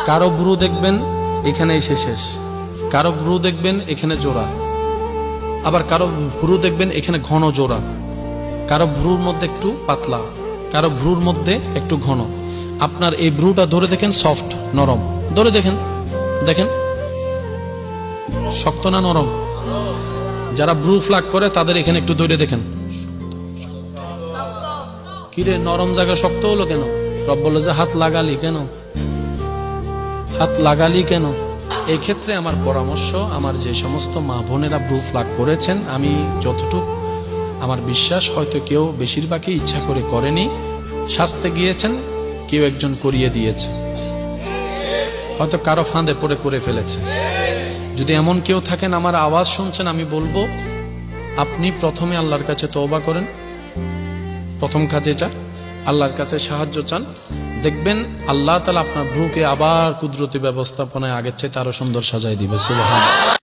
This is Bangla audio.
কারো ভ্রু দেখবেন এখানে এসে শেষ, কারো ভ্রু দেখবেন এখানে জোড়া, আবার কারো ভ্রু দেখবেন এখানে ঘন জোড়া, কারো ভ্রুর মধ্যে একটু পাতলা, কারো ভ্রুর মধ্যে একটু ঘন। আপনার এই ভ্রুটা ধরে দেখেন সফট, নরম, ধরে দেখেন, দেখেন শক্ত না নরম? যারা ভ্রু ফ্লাগ করে তাদের এখানে একটু ধরে দেখেন, কিরে নরম জায়গা শক্ত হলো কেন? রব বললো যে হাত লাগালি কেন, হাত লাগালি কেন? এই ক্ষেত্রে আমার পরামর্শ, আমার যে সমস্ত মা বোনেরা ভ্রু ফ্লাগ করেছেন, আমি যতটুকু আমার বিশ্বাস, হয়তো কেউ বেশিরভাগই ইচ্ছা করে করেনি, শাস্তে গিয়েছেন, কেউ একজন করিয়ে দিয়েছে, হয়তো কারো ফাঁদে পড়ে করে ফেলেছে। যদি এমন কেউ থাকেন, আমার আওয়াজ শুনছেন, আমি বলবো আপনি প্রথমে আল্লাহর কাছে তওবা করেন। প্রথম কাজ এটা, আল্লাহর কাছে সাহায্য চান, দেখবেন আল্লাহ তাআলা আপনার ভ্রুকে আবার কুদরতি ব্যবস্থাপনায় আগের চেয়ে আরো সুন্দর সাজায় দিবে। সুবহানাল্লাহ।